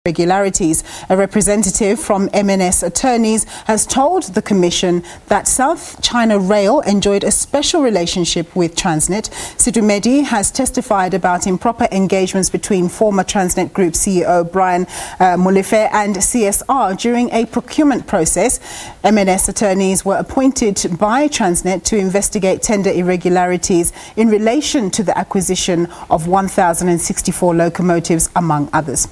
irregularities. A representative from MNS Attorneys has told the Commission that South China Rail enjoyed a special relationship with Transnet. Sedumedi has testified about improper engagements between former Transnet Group CEO Mbalenhle and CSR during a procurement process. MNS Attorneys were appointed by Transnet to investigate tender irregularities in relation to the acquisition of 1,064 locomotives, among others.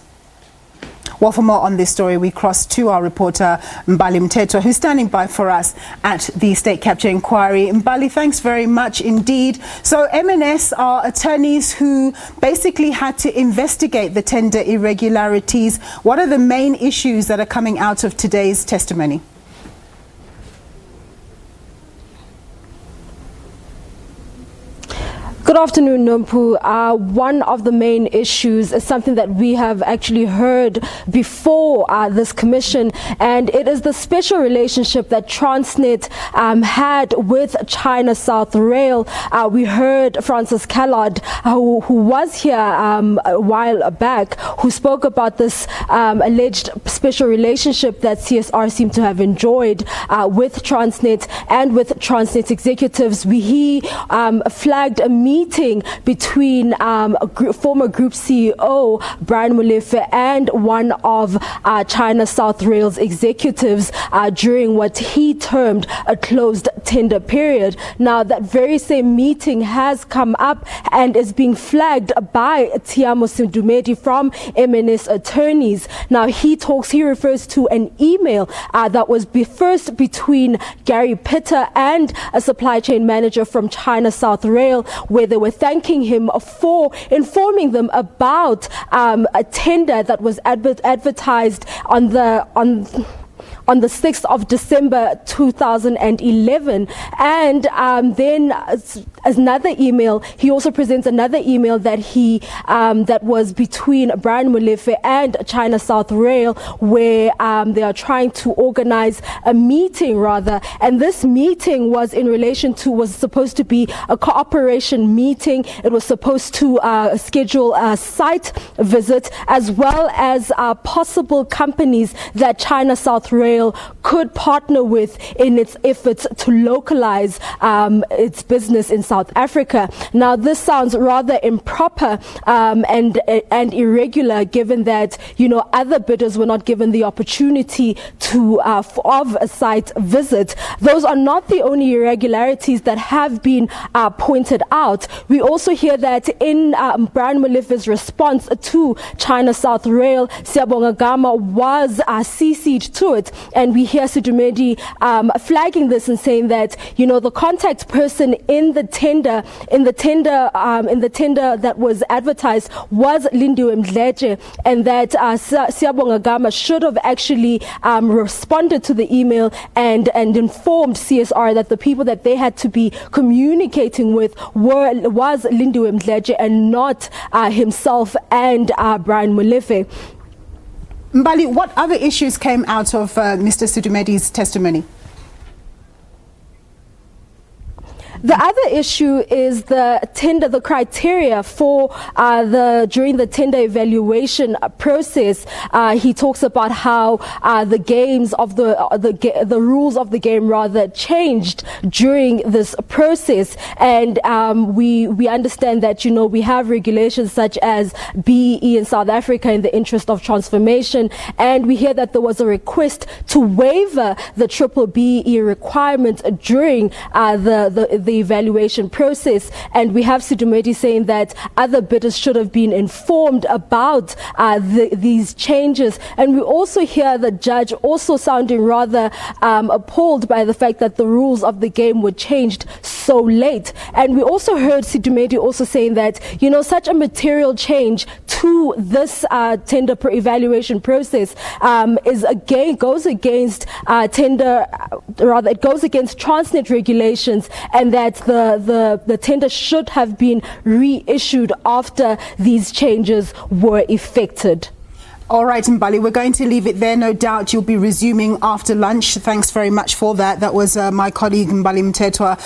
Well, for more on this story, we cross to our reporter Mbalenhle Mthethwa, who's standing by for us at the state capture inquiry. Mbali, thanks very much indeed. So MNS are attorneys who basically had to investigate the tender irregularities. What are the main issues that are coming out of today's testimony? Good afternoon, Nompu. One of the main issues is something that we have actually heard before this commission, and it is the special relationship that Transnet had with China South Rail. We heard Francis Callard, who was here a while back, who spoke about this alleged special relationship that CSR seemed to have enjoyed with Transnet and with Transnet executives. He flagged a meeting between former group CEO Mbalenhle and one of China South Rail's executives during what he termed a closed tender period. Now, that very same meeting has come up and is being flagged by Tshiamo Sedumedi from MNS Attorneys. Now, he refers to an email that was first between Gary Pitter and a supply chain manager from China South Rail, where they were thanking him for informing them about a tender that was advertised on the 6th of December 2011, and then another email. He also presents another email that that was between Mbalenhle and China South Rail, where they are trying to organize a meeting, and this meeting was supposed to be a cooperation meeting. It was supposed to schedule a site visit, as well as possible companies that China South Rail could partner with in its efforts to localize its business in South Africa. Now, this sounds rather improper and irregular, given that other bidders were not given the opportunity of a site visit. Those are not the only irregularities that have been pointed out. We also hear that in Mbalengle's response to China South Rail, Tshiamo was CC'd to it. And we hear Sedumedi flagging this and saying that the contact person in the tender that was advertised was Lindiwe Mdletshe, and that Tshiamo should have actually responded to the email and informed CSR that the people that they had to be communicating with was Lindiwe Mdletshe and not himself and Mbalenhle. Mbali, what other issues came out of Mr. Sedumedi's testimony? The other issue is the criteria for during the tender evaluation process. He talks about how the rules of the game changed during this process, and we understand that we have regulations such as BEE in South Africa in the interest of transformation, and we hear that there was a request to waiver the triple BEE requirement during the evaluation process, and we have Sedumedi saying that other bidders should have been informed about these changes. And we also hear the judge also sounding rather appalled by the fact that the rules of the game were changed so late. And we also heard Sedumedi also saying that such a material change to this tender evaluation process goes against Transnet regulations, and that the tender should have been reissued after these changes were effected. All right, Mbali, we're going to leave it there. No doubt you'll be resuming after lunch. Thanks very much for that. That was my colleague Mbalenhle Mthethwa.